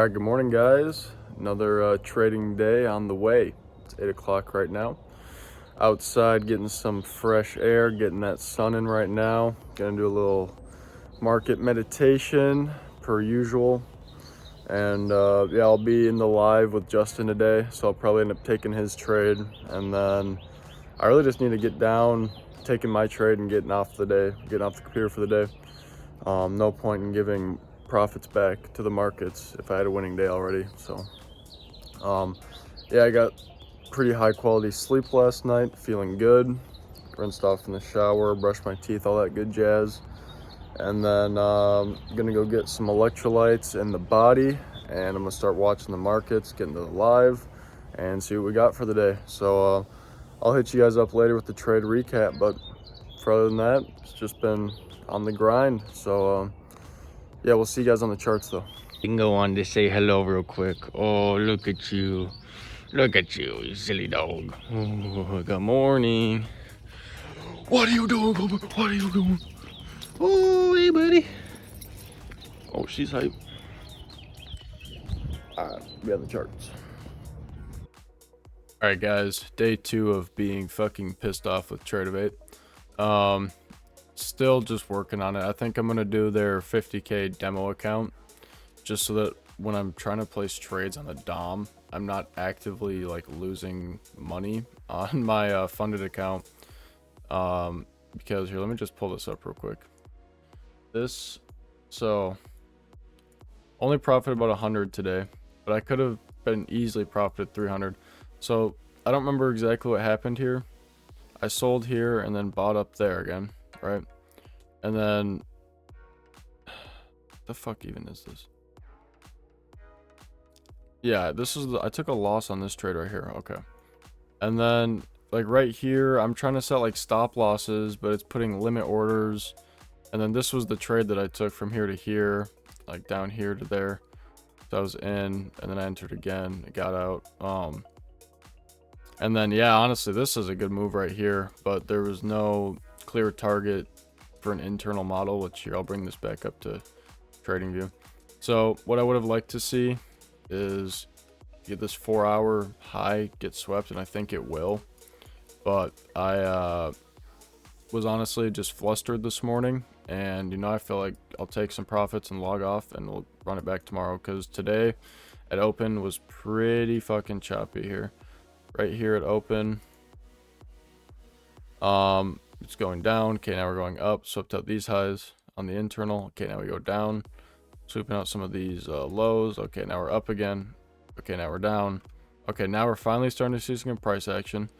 All right, good morning, guys. Another trading day on the way. It's 8 o'clock right now. Outside getting some fresh air, getting that sun in right now. Gonna do a little market meditation per usual. And yeah, I'll be in the live with Justin today, so I'll probably end up taking his trade. And then I really just need to get down, taking my trade and getting off the computer for the day. No point in giving profits back to the markets if I had a winning day already. So yeah, I got pretty high quality sleep last night, feeling good. Rinsed off in the shower, brushed my teeth, all that good jazz. And then gonna go get some electrolytes in the body, and I'm gonna start watching the markets, getting to the live, and see what we got for the day. So I'll hit you guys up later with the trade recap, but for other than that, it's just been on the grind. So yeah, we'll see you guys on the charts though. You can go on to say hello real quick. Oh, look at you. Look at you, you silly dog. Oh, good morning. What are you doing? What are you doing? Oh, hey, buddy. Oh, she's hype. Alright, we have the charts. Alright guys, day 2 of being fucking pissed off with Trade still just working on it. I think I'm gonna do their 50k demo account just so that when I'm trying to place trades on the DOM, I'm not actively like losing money on my funded account. Because here, let me just pull this up real quick. So only profited about 100 today, but I could have been easily profited 300. So I don't remember exactly what happened here. I sold here and then bought up there again, right? And then the fuck even is this? Yeah, this is I took a loss on this trade right here. Okay. And then like right here, I'm trying to set like stop losses, but it's putting limit orders. And then this was the trade that I took from here to here, like down here to there. So I was in, and then I entered again, I got out. And then yeah, honestly, this is a good move right here, but there was no clear target for an internal model, which here, I'll bring this back up to trading view. So what I would have liked to see is get this 4-hour high get swept, and I think it will. But I was honestly just flustered this morning, and you know, I feel like I'll take some profits and log off, and we'll run it back tomorrow, because today at open was pretty fucking choppy here. Right here at open, it's going down. Okay, now we're going up. Swept out these highs on the internal. Okay, now we go down, sweeping out some of these lows. Okay, now we're up again. Okay, now we're down. Okay, now we're finally starting to see some price action.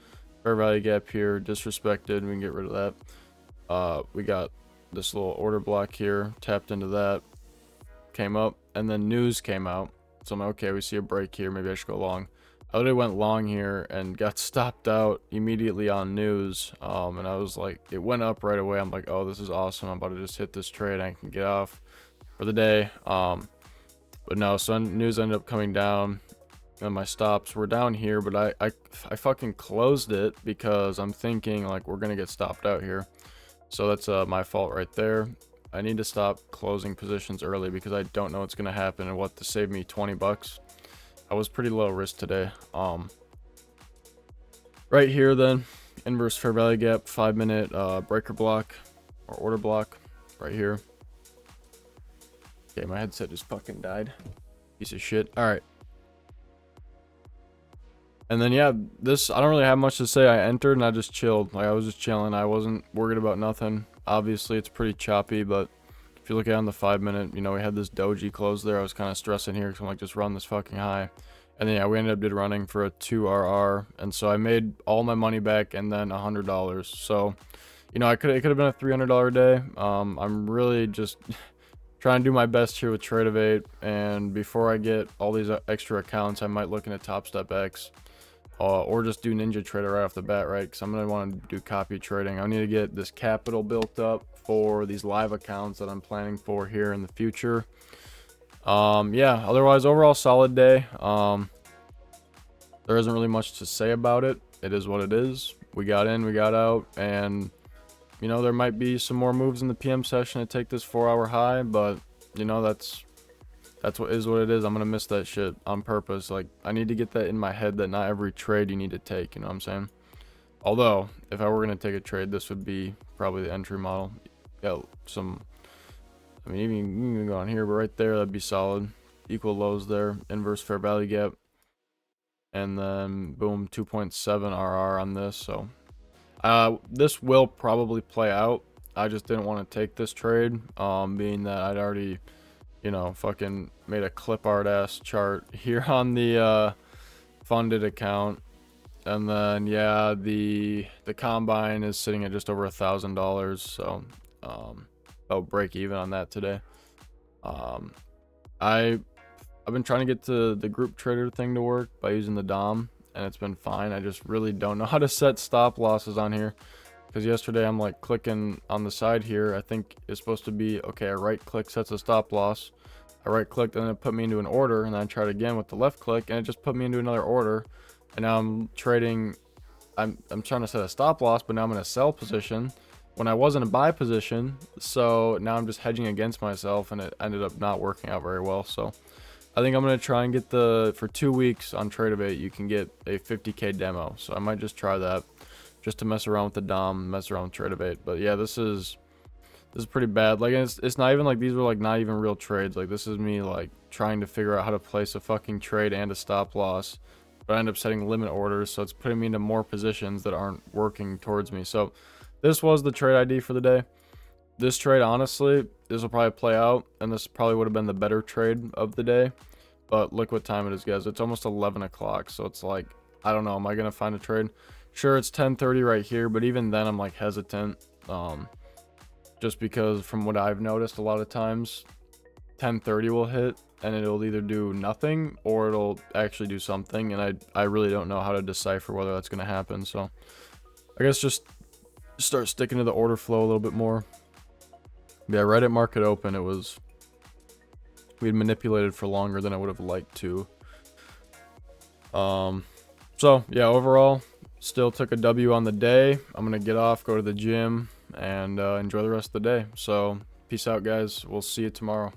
Fair value gap here, disrespected. We can get rid of that. We got this little order block here, tapped into that, came up, and then news came out. So I'm like, okay, we see a break here, maybe I should go long. I literally went long here and got stopped out immediately on news. And I was like, it went up right away. I'm like, oh, this is awesome. I'm about to just hit this trade. I can get off for the day. But no, so news ended up coming down, and my stops were down here, but I fucking closed it because I'm thinking like we're gonna get stopped out here. So that's my fault right there. I need to stop closing positions early because I don't know what's gonna happen, and what to save me 20 bucks. I was pretty low risk today. Right here then, inverse fair value gap, 5-minute breaker block or order block right here. Okay, my headset just fucking died. Piece of shit. All right. And then yeah, this, I don't really have much to say. I entered and I just chilled. Like I was just chilling. I wasn't worried about nothing. Obviously it's pretty choppy, but if you look at it on the 5-minute, you know, we had this doji close there. I was kind of stressing here because I'm like, just run this fucking high. And then yeah, we ended up running for a 2RR, and so I made all my money back and then $100. So, you know, it could have been a $300 day. I'm really just trying to do my best here with Trade and before I get all these extra accounts, I might look into Top Step X. Or just do Ninja Trader right off the bat, right? Because I'm going to want to do copy trading. I need to get this capital built up for these live accounts that I'm planning for here in the future. Yeah, otherwise, overall solid day. There isn't really much to say about it. It is what it is. We got in, we got out, and, you know, there might be some more moves in the PM session to take this 4-hour high, but, you know, that's That's what it is. I'm gonna miss that shit on purpose. Like, I need to get that in my head that not every trade you need to take, you know what I'm saying? Although, if I were gonna take a trade, this would be probably the entry model. Yeah, I mean, even you can go on here, but right there, that'd be solid. Equal lows there, inverse fair value gap. And then, boom, 2.7 RR on this, so. This will probably play out. I just didn't want to take this trade, being that I'd already, you know, fucking made a clip art ass chart here on the funded account. And then yeah, the combine is sitting at just over $1,000, so I'll break even on that today. I've been trying to get to the group trader thing to work by using the DOM, and it's been fine. I just really don't know how to set stop losses on here, because yesterday I'm like clicking on the side here. I think it's supposed to be okay. I right click sets a stop loss. I right clicked and it put me into an order, and then I tried again with the left click and it just put me into another order. And now I'm trading. I'm trying to set a stop loss, but now I'm in a sell position when I was in a buy position. So now I'm just hedging against myself, and it ended up not working out very well. So I think I'm gonna try and get for 2 weeks on Tradeabate, you can get a 50K demo. So I might just try that, just to mess around with the DOM, mess around with Tradeabate. But yeah, this is pretty bad. Like, it's not even like these were like not even real trades. Like, this is me like trying to figure out how to place a fucking trade and a stop loss, but I end up setting limit orders, so it's putting me into more positions that aren't working towards me. So this was the trade ID for the day. This trade, honestly, this will probably play out, and this probably would have been the better trade of the day. But look what time it is, guys. It's almost 11 o'clock, so it's like, I don't know, am I gonna find a trade? Sure, it's 10:30 right here, but even then I'm like hesitant, just because from what I've noticed, a lot of times 10:30 will hit and it'll either do nothing or it'll actually do something, and I really don't know how to decipher whether that's gonna happen. So I guess just start sticking to the order flow a little bit more. Yeah, right at market open, we had manipulated for longer than I would have liked to. So yeah, overall, still took a W on the day. I'm gonna get off, go to the gym, and enjoy the rest of the day. So peace out, guys. We'll see you tomorrow.